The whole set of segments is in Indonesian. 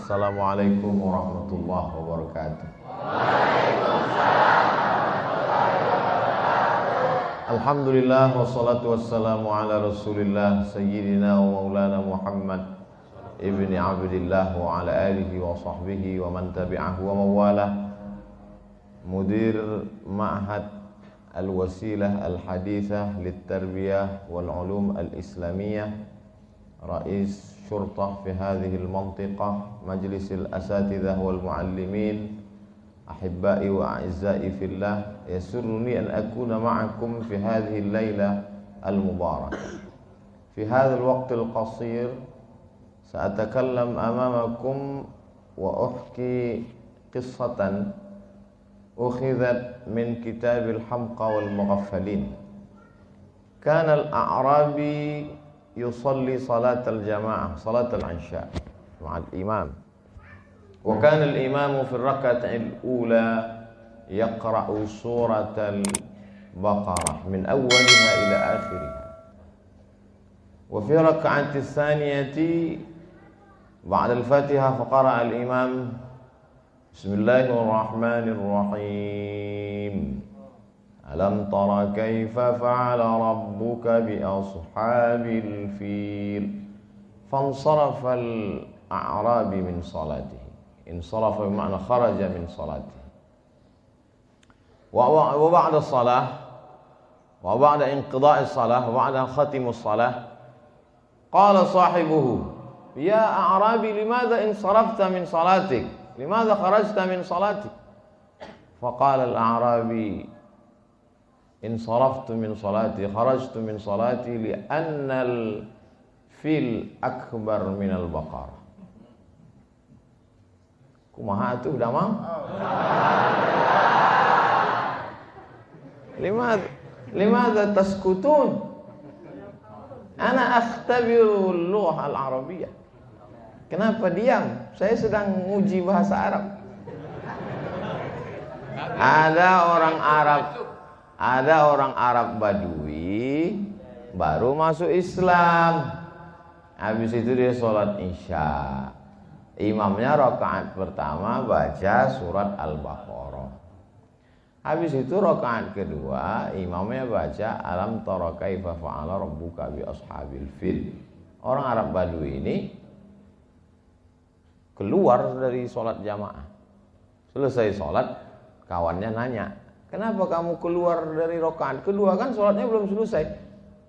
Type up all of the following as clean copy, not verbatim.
Assalamualaikum warahmatullahi wabarakatuh. Alhamdulillah wassalatu wassalamu ala Rasulillah sayyidina wa maulana Muhammad ibni Abdillah wa ala alihi wa sahbihi wa man tabi'ahu wa mawalah. Mudir Ma'had Al-Wasilah Al-Hadithah Lit-Tarbiyah Wal-Ulum Al-Islamiyah, Rais Syurtah fi hadhihi al-mantiqah, Majlis al-Asatidzah wal-Muallimin, Ahibbai wa A'izzai fillah, yasurruni an akuna ma'akum fi hadhihi al-lailah al-mubarakah. Fi hadha al-waqt al-qasir sa'atakallam amamakum wa uhki qissatan ukhidhat min kitab al-Hamqa wal-Mughaffalin. Kana al-a'rabi يصلي صلاة الجماعة صلاة العشاء مع الإمام، وكان الإمام في الركعة الأولى يقرأ سورة البقرة من أولها إلى آخرها، وفي الركعة الثانية بعد الفاتحة فقرأ الإمام بسم الله الرحمن الرحيم ألم تر كيف فعل ربك بأصحاب الفيل، فانصرف الأعرابي من صلاته، انصرف بمعنى خرج من صلاته. وبعد الصلاة وبعد انقضاء الصلاة وبعد ختم الصلاة قال صاحبه يا أعرابي لماذا انصرفت من صلاتك، لماذا خرجت من صلاتك؟ فقال الأعرابي انصرفت من صلاتي خرجت من صلاتي لأن الفيل أكبر من البقرة. Kumaha tuh damang? Limadha taskutun? Ana akhtabiru al-lughah al-arabiyyah. Kenapa diam? Saya sedang uji bahasa Arab. Ada orang Arab Badui baru masuk Islam. Habis itu dia sholat Isya. Imamnya rakaat pertama baca surat Al-Baqarah. Habis itu rakaat kedua imamnya baca Alam tara kaifa fa'ala rabbuka bi ashabil fil. Orang Arab Badui ini keluar dari sholat jamaah. Selesai sholat, kawannya nanya, kenapa kamu keluar dari rakaat kedua, kan sholatnya belum selesai?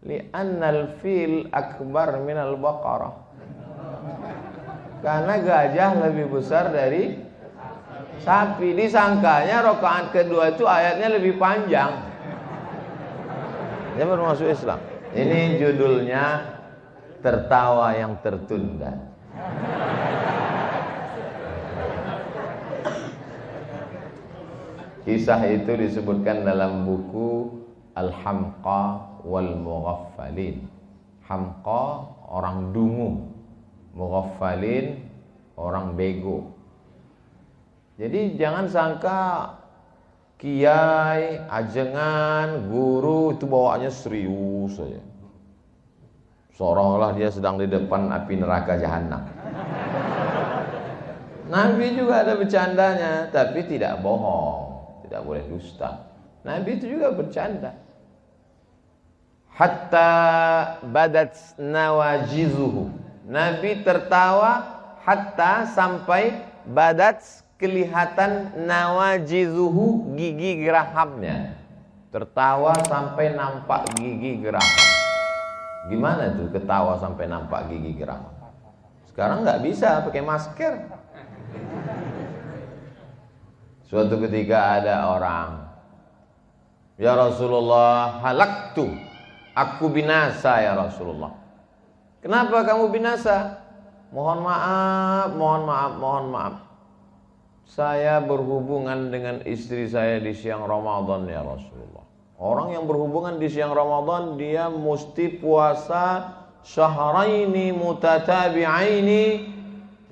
Li'annal fil akbar minal baqarah. Karena gajah lebih besar dari sapi. Disangkanya rakaat kedua itu ayatnya lebih panjang. Dia baru masuk Islam. Ini judulnya tertawa yang tertunda. Kisah itu disebutkan dalam buku Al-Hamqa wal-Mughaffalin. Hamqa orang dungu, Mughaffalin orang bego. Jadi jangan sangka kiai, ajengan, guru itu bawaannya serius saja. Seolah-olah dia sedang di depan api neraka jahanam. Nabi juga ada bercandanya, tapi tidak bohong. Tidak boleh dusta. Nabi itu juga bercanda. Hatta badat nawajizuhu. Nabi tertawa hatta sampai badat kelihatan nawajizuhu, gigi gerahamnya. Tertawa sampai nampak gigi geraham. Gimana tuh ketawa sampai nampak gigi geraham? Sekarang nggak bisa pakai masker. Suatu ketika ada orang, ya Rasulullah, halaktu, aku binasa ya Rasulullah. Kenapa kamu binasa? Mohon maaf, mohon maaf, mohon maaf. Saya berhubungan dengan istri saya di siang Ramadan ya Rasulullah. Orang yang berhubungan di siang Ramadan dia mesti puasa syahraini mutatabi'aini,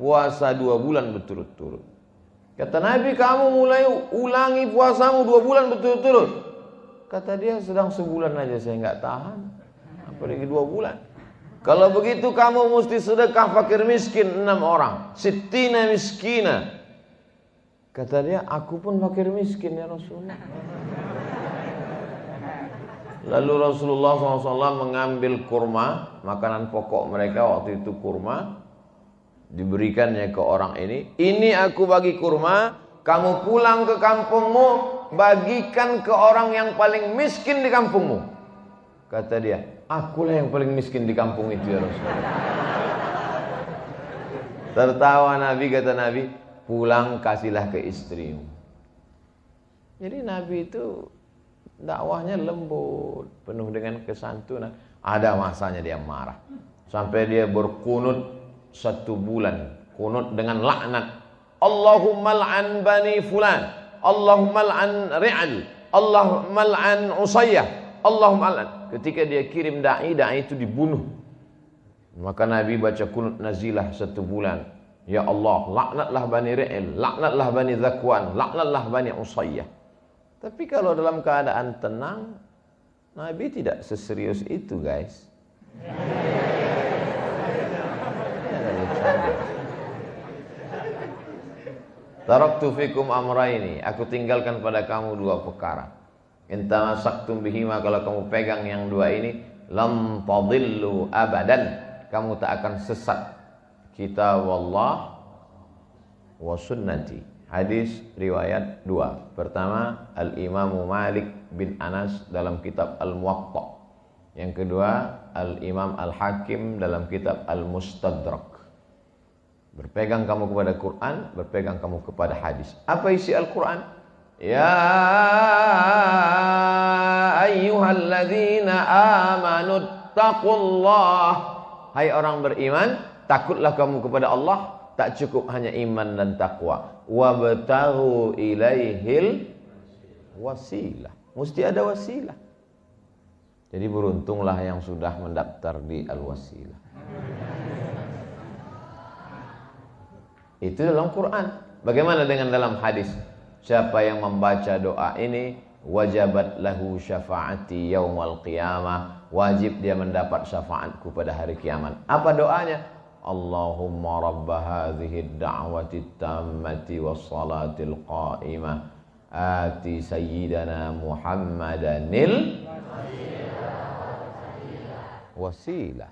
puasa 2 bulan berturut-turut. Kata Nabi, kamu mulai ulangi puasamu 2 bulan berturut-turut. Kata dia, sedang sebulan aja saya nggak tahan, apalagi 2 bulan. Kalau begitu kamu mesti sedekah fakir miskin 6 orang. Sittina miskina. Kata dia, aku pun fakir miskin ya Rasulullah. Lalu Rasulullah SAW mengambil kurma, makanan pokok mereka waktu itu kurma, diberikannya ke orang ini. Ini aku bagi kurma, kamu pulang ke kampungmu, bagikan ke orang yang paling miskin di kampungmu. Kata dia, akulah yang paling miskin di kampung itu ya Rasulullah. Tertawa Nabi, kata Nabi, pulang kasihlah ke istrimu. Jadi Nabi itu dakwahnya lembut, penuh dengan kesantunan. Ada masanya dia marah, sampai dia berkunut 1 bulan, kunut dengan laknat. Allahumma al'an bani fulan, Allahumma al'an ri'al, Allahumma al'an usayyah, Allahumma al'an. Ketika dia kirim da'i itu dibunuh. Maka Nabi baca kunut nazilah 1 bulan. Ya Allah, laknatlah bani ri'al, laknatlah bani zakwan, laknatlah bani usayyah. Tapi kalau dalam keadaan tenang, Nabi tidak seserius itu, guys. Taraktu fikum amraini, aku tinggalkan pada kamu 2 perkara. In tamassaktum bihima, kalau kamu pegang yang 2 ini, lam tadillu abadan, kamu tak akan sesat. Kitab Allah wa sunnati. Hadis riwayat 2. Pertama, Al-Imam Malik bin Anas dalam kitab Al-Muwatta. Yang kedua, Al-Imam Al-Hakim dalam kitab Al-Mustadrak. Berpegang kamu kepada Quran, berpegang kamu kepada hadis. Apa isi Al-Quran? Ya ayyuhalladzina amanu taqullah. Hai orang beriman, takutlah kamu kepada Allah. Tak cukup hanya iman dan takwa. Wabtaghu ilaihil wasilah. Mesti ada wasilah. Jadi beruntunglah yang sudah mendaftar di Al-Wasilah. Itu dalam Quran. Bagaimana dengan dalam hadis? Siapa yang membaca doa ini, wajabat lahu syafaati yaumal qiyamah. Wajib dia mendapat syafaatku pada hari kiamat. Apa doanya? Allahumma rabba hadhihi ad-da'wati at-tammati was-salatil qa'imah ati sayyidana Muhammadanil wasilah.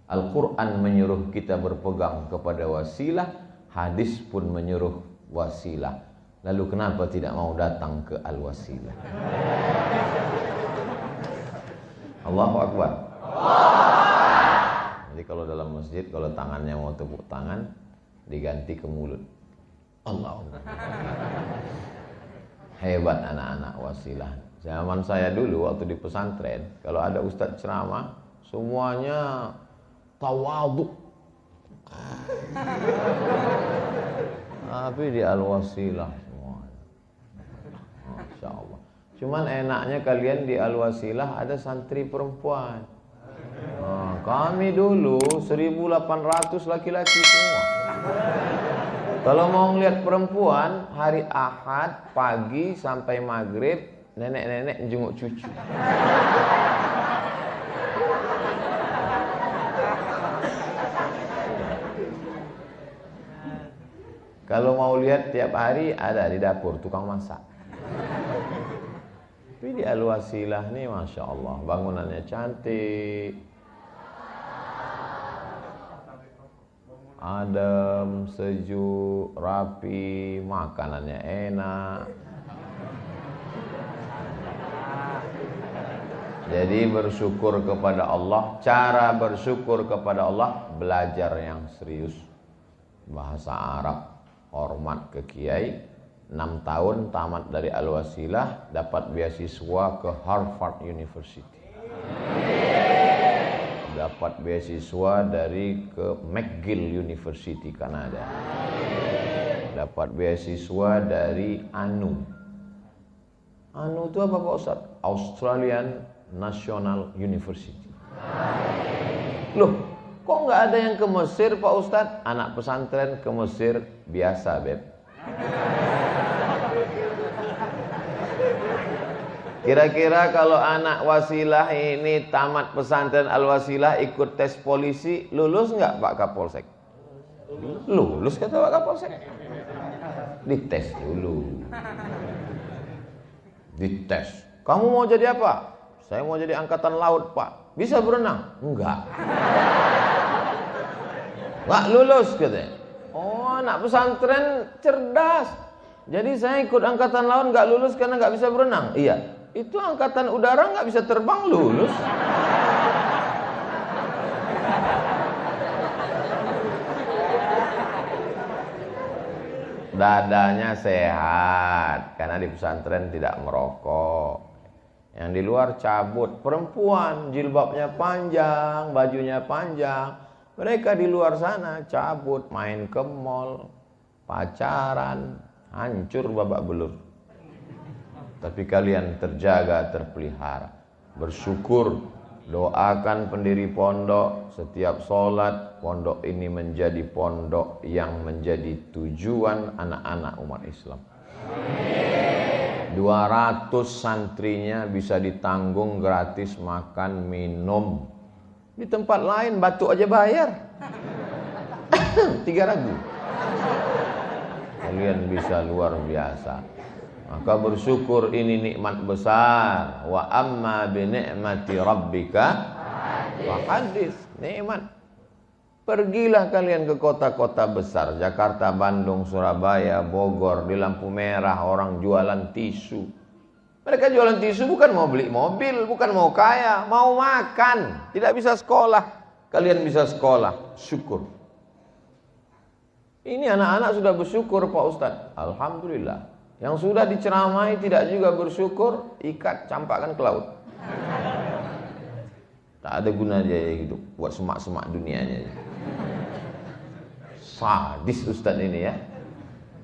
Al-Quran menyuruh kita berpegang kepada wasilah, hadis pun menyuruh wasilah. Lalu kenapa tidak mau datang ke Al-Wasilah? Allahu Akbar. Jadi kalau dalam masjid, kalau tangannya mau tepuk tangan, diganti ke mulut. Allahumma. Hebat anak-anak wasilah. Zaman saya dulu waktu di pesantren, kalau ada ustadz ceramah, semuanya tawadhu. Tapi di Al-Wasilah semuanya. Masya Allah. Cuman enaknya kalian di Al-Wasilah ada santri perempuan. Kami dulu 1.800 laki-laki semua. Kalau mau ngeliat perempuan, hari Ahad pagi sampai maghrib, nenek-nenek jenguk cucu. Kalau mau lihat tiap hari ada di dapur tukang masak. Tapi di Al-Wasilah nih Masya Allah, bangunannya cantik, adem, sejuk, rapi, makanannya enak. Jadi bersyukur kepada Allah. Cara bersyukur kepada Allah, belajar yang serius bahasa Arab, hormat ke kiai. 6 tahun tamat dari Al-Wasilah, dapat beasiswa ke Harvard University, dapat beasiswa dari ke McGill University Kanada, dapat beasiswa dari ANU. ANU itu apa Pak Ustaz? Australian National University. Loh, kok nggak ada yang ke Mesir Pak Ustaz? Anak pesantren ke Mesir biasa, Beb. Kira-kira kalau anak Wasilah ini tamat pesantren Al-Wasilah ikut tes polisi, lulus nggak Pak Kapolsek? Lulus kata Pak Kapolsek. Dites dulu. Dites. Kamu mau jadi apa? Saya mau jadi angkatan laut Pak. Bisa berenang? Enggak. Nggak lulus katanya. Oh, anak pesantren cerdas. Jadi saya ikut angkatan laut nggak lulus karena nggak bisa berenang. Iya. Itu angkatan udara nggak bisa terbang lulus. Dadanya sehat karena di pesantren tidak merokok. Yang di luar cabut. Perempuan jilbabnya panjang, bajunya panjang. Mereka di luar sana cabut, main ke mall, pacaran, hancur babak belur. Tapi kalian terjaga, terpelihara. Bersyukur, doakan pendiri pondok. Setiap sholat, pondok ini menjadi pondok yang menjadi tujuan anak-anak umat Islam. 200 santrinya bisa ditanggung gratis makan, minum. Di tempat lain batuk aja bayar 3.000. Kalian bisa luar biasa. Maka bersyukur, ini nikmat besar. Wa amma bi ni'mati rabbika fahadits. Nikmat. Pergilah kalian ke kota-kota besar, Jakarta, Bandung, Surabaya, Bogor. Di lampu merah orang jualan tisu. Mereka jualan tisu bukan mau beli mobil, bukan mau kaya, mau makan. Tidak bisa sekolah. Kalian bisa sekolah. Syukur. Ini anak-anak sudah bersyukur Pak Ustadz. Alhamdulillah. Yang sudah diceramai tidak juga bersyukur, ikat, campakkan ke laut. Tak ada guna dia hidup, buat semak-semak dunianya. Sadis Ustadz ini ya.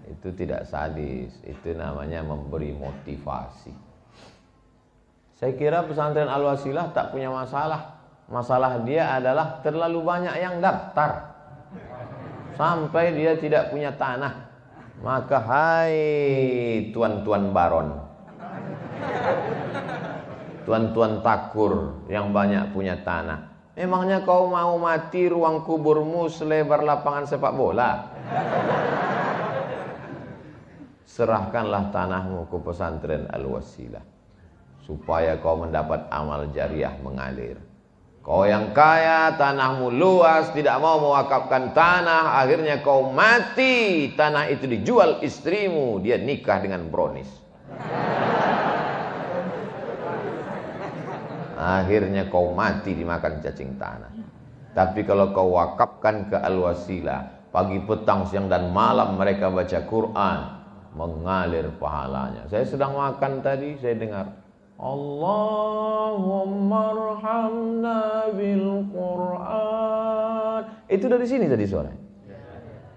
Itu tidak sadis, itu namanya memberi motivasi. Saya kira pesantren Al-Wasilah tak punya masalah. Masalah dia adalah terlalu banyak yang daftar. Sampai dia tidak punya tanah. Maka hai tuan-tuan baron, tuan-tuan takur yang banyak punya tanah, memangnya kau mau mati ruang kuburmu selebar lapangan sepak bola? Serahkanlah tanahmu ke pesantren Al-Wasilah supaya kau mendapat amal jariah mengalir. Kau yang kaya, tanahmu luas, tidak mau mewakafkan tanah, akhirnya kau mati, tanah itu dijual istrimu, dia nikah dengan bronis. Akhirnya kau mati dimakan cacing tanah. Tapi kalau kau wakafkan ke Al-Wasilah, pagi, petang, siang dan malam mereka baca Quran, mengalir pahalanya. Saya sedang makan tadi, saya dengar Allahumma arhamna bil Quran. Itu dari sini tadi suara.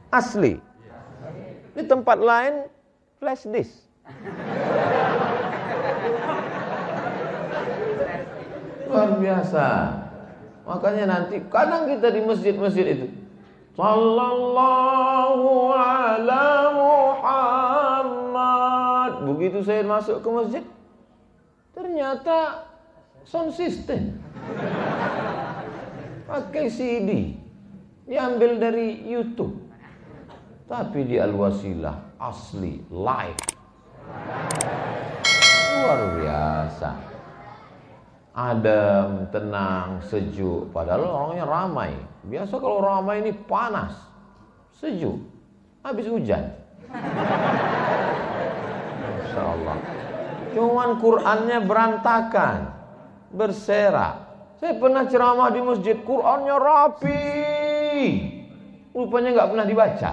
Asli. Di tempat lain flash disk. Luar biasa. Makanya nanti kadang kita di masjid-masjid itu sallallahu ala Muhammad. Begitu saya masuk ke masjid, ternyata sound system pakai CD diambil dari YouTube, tapi di Al-Wasilah asli live, luar biasa, adem, tenang, sejuk. Padahal orangnya ramai. Biasa kalau ramai ini panas, sejuk, habis hujan. Masya Allah. Cuman Qurannya berantakan, berserak. Saya pernah ceramah di masjid, Qurannya rapi, rupanya nggak pernah dibaca.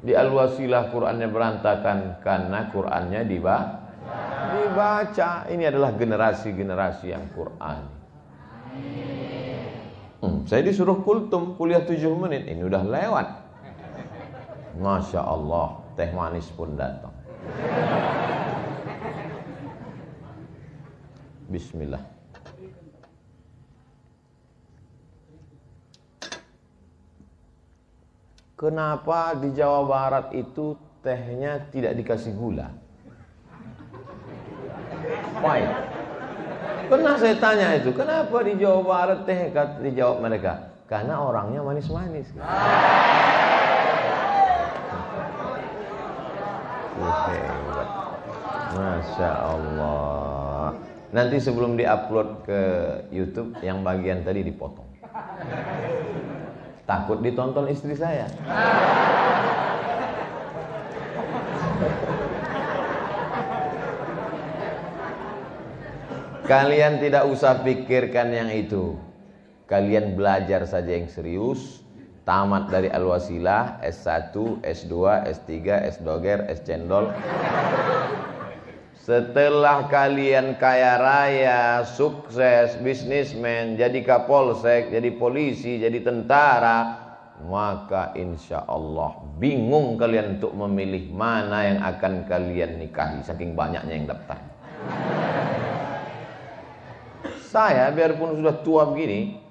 Di Al-Wasilah Qurannya berantakan karena Qurannya dibaca. Ini adalah generasi-generasi yang Quran. Saya disuruh kultum, kuliah 7 menit, ini udah lewat. Masya Allah, teh manis pun datang. Bismillah. Kenapa di Jawa Barat itu tehnya tidak dikasih gula? pahit. Pernah saya tanya itu, kenapa di Jawa Barat teh? Dijawab mereka, karena orangnya manis-manis. Hebat. Masya Allah. Nanti sebelum diupload ke YouTube, yang bagian tadi dipotong. Takut ditonton istri saya. Kalian tidak usah pikirkan yang itu. Kalian belajar saja yang serius. Tamat dari Al-Wasilah, S1, S2, S3, S-Doger, S-Cendol. Setelah kalian kaya raya, sukses, bisnismen, jadi kapolsek, jadi polisi, jadi tentara, maka insya Allah bingung kalian untuk memilih mana yang akan kalian nikahi, saking banyaknya yang daftar. Saya biarpun sudah tua begini,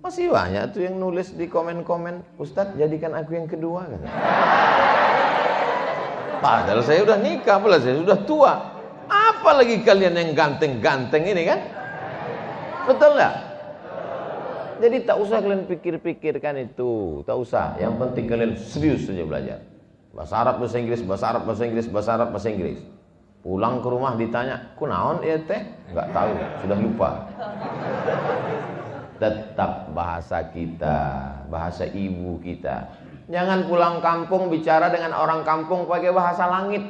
masih banyak tuh yang nulis di komen-komen, Ustadz jadikan aku yang kedua kan. Padahal saya udah nikah, padahal saya sudah tua. Apalagi kalian yang ganteng-ganteng ini kan? Betul nggak? Jadi tak usah kalian pikir-pikirkan itu, tak usah. Yang penting kalian serius saja belajar. Bahasa Arab, bahasa Inggris, bahasa Arab, bahasa Inggris, bahasa Arab, bahasa Inggris. Pulang ke rumah ditanya, kunaon ya teh? Nggak tahu, sudah lupa. Tetap bahasa kita, bahasa ibu kita. Jangan pulang kampung bicara dengan orang kampung pakai bahasa langit.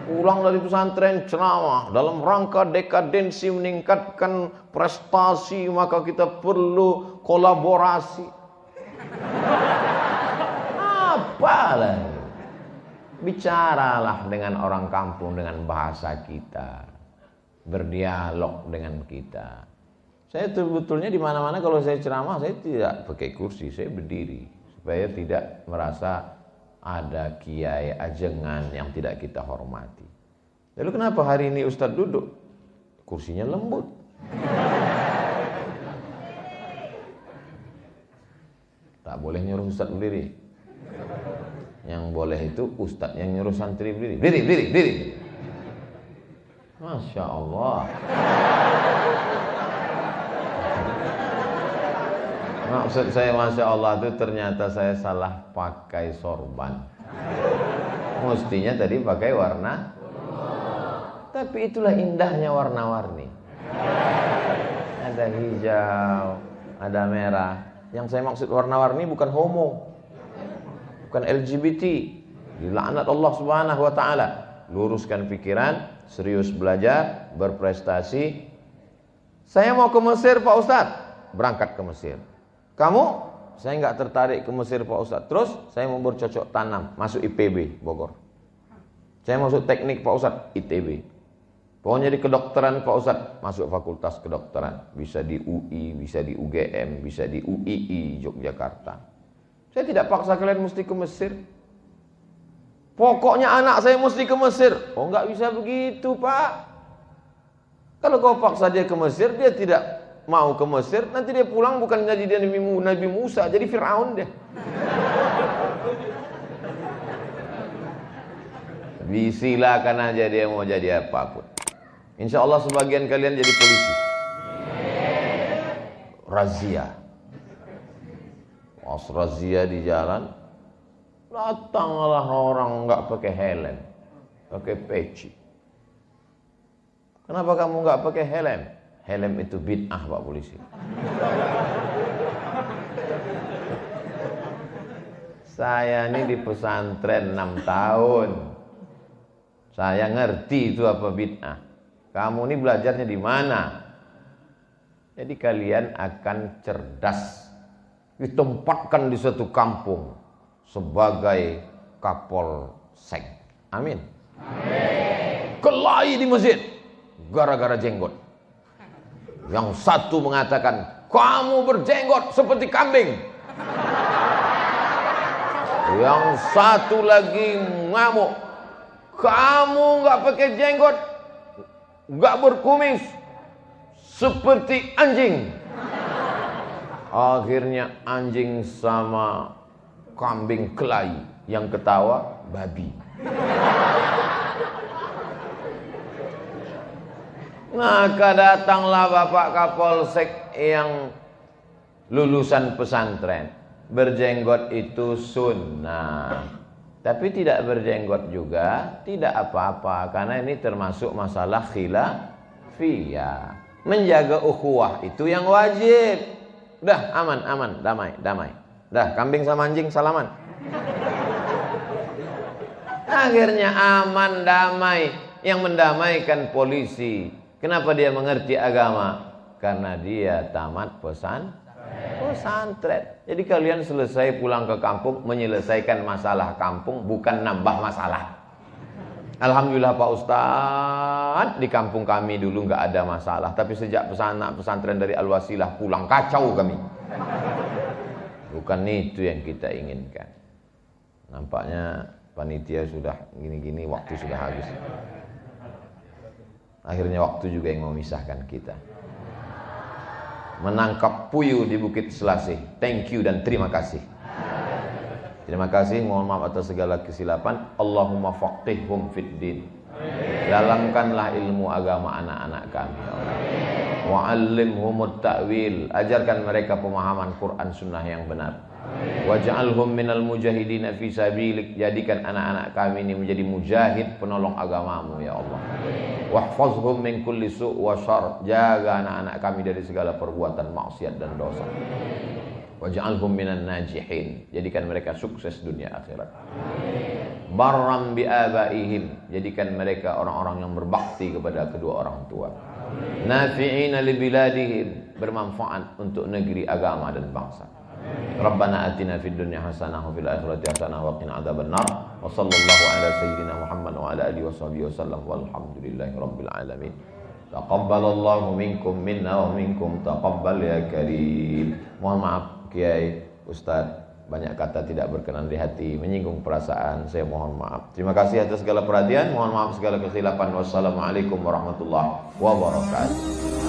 Pulang dari pesantren ceramah dalam rangka dekadensi meningkatkan prestasi, maka kita perlu kolaborasi. Apalah? Bicaralah dengan orang kampung dengan bahasa kita. Berdialog dengan kita. Saya sebetulnya di mana-mana kalau saya ceramah saya tidak pakai kursi, saya berdiri. Supaya tidak merasa ada kiai ajengan yang tidak kita hormati. Lalu kenapa hari ini Ustadz duduk? Kursinya lembut. Tak boleh nyuruh Ustadz berdiri. Yang boleh itu Ustadz yang nyuruh santri berdiri. Berdiri. Masya Allah. Maksud saya Masya Allah itu ternyata saya salah pakai sorban. Mestinya tadi pakai warna. Tapi itulah indahnya warna-warni. Ada hijau, ada merah. Yang saya maksud warna-warni bukan homo, bukan LGBT. Dilaknat Allah Subhanahu wa ta'ala. Luruskan pikiran, serius belajar, berprestasi. Saya mau ke Mesir Pak Ustadz. Berangkat ke Mesir. Kamu? Saya nggak tertarik ke Mesir Pak Ustadz. Terus saya mau bercocok tanam, masuk IPB Bogor. Saya masuk teknik Pak Ustadz, ITB. Pokoknya di kedokteran Pak Ustadz, masuk fakultas kedokteran. Bisa di UI, bisa di UGM, bisa di UII Yogyakarta. Saya tidak paksa kalian mesti ke Mesir. Pokoknya anak saya mesti ke Mesir. Oh nggak bisa begitu Pak. Kalau kau paksa dia ke Mesir, dia tidak mau ke Mesir, nanti dia pulang bukan jadi dia Nabi Musa, jadi Fir'aun dia. Silakan aja dia mau jadi apapun. Insya Allah sebagian kalian jadi polisi. Razia. Pas razia di jalan, datanglah orang nggak pakai helm, pakai peci. Kenapa kamu nggak pakai helm? Helm itu bid'ah Pak Polisi. Saya ini di pesantren 6 tahun. Saya ngerti itu apa bid'ah. Kamu ini belajarnya di mana? Jadi kalian akan cerdas. Ditempatkan di suatu kampung sebagai kapolsek. Amin. Amin. Kelahi di masjid gara-gara jenggot. Yang satu mengatakan, kamu berjenggot seperti kambing. Yang satu lagi ngamuk, kamu nggak pakai jenggot, nggak berkumis, seperti anjing. Akhirnya anjing sama kambing kelahi, yang ketawa babi. Maka datanglah Bapak Kapolsek yang lulusan pesantren. Berjenggot itu sunnah, tapi tidak berjenggot juga tidak apa-apa, karena ini termasuk masalah khilafiyah. Menjaga ukhuwah itu yang wajib. Udah aman, damai. Dah kambing sama anjing salaman. Akhirnya aman, damai. Yang mendamaikan polisi. Kenapa dia mengerti agama? Karena dia tamat pesantren. Jadi kalian selesai pulang ke kampung menyelesaikan masalah kampung, bukan nambah masalah. Alhamdulillah Pak Ustadz, di kampung kami dulu nggak ada masalah, tapi sejak pesantren dari Al-Wasilah pulang kacau kami. Bukan itu yang kita inginkan. Nampaknya panitia sudah gini-gini, waktu sudah habis. Akhirnya waktu juga yang memisahkan kita. Menangkap puyuh di Bukit Selasih. Thank you dan terima kasih. Terima kasih, mohon maaf atas segala kesilapan. Allahumma faqihhum fid din. Dalamkanlah ilmu agama anak-anak kami. Wa'allimhumut ta'wil. Ajarkan mereka pemahaman Quran sunnah yang benar. Waj'alhum minal mujahidina fi sabilik. Jadikan anak-anak kami ini menjadi mujahid penolong agamamu ya Allah. Wahfazhum min kulli su' wa syarr. Jaga anak-anak kami dari segala perbuatan maksiat dan dosa. Waj'alhum minan najihin. Jadikan mereka sukses dunia akhirat. Barram bi abaihim. Jadikan mereka orang-orang yang berbakti kepada kedua orang tua. Nafi'ina li biladihim. Bermanfaat untuk negeri, agama dan bangsa. Rabbana atina fid dunya hasanah wa fil akhirati hasanah wa qina adzabannar. Wa sallallahu ala sayyidina Muhammad wa ala alihi washabihi wasallam walhamdulillahi rabbil alamin. Taqabbalallahu minkum minna wa minkum taqabbal ya karim. Mohon maaf Kiai, Ustadz, banyak kata tidak berkenan di hati, menyinggung perasaan, saya mohon maaf. Terima kasih atas segala perhatian, mohon maaf segala kesilapan. Wassalamualaikum warahmatullahi wabarakatuh.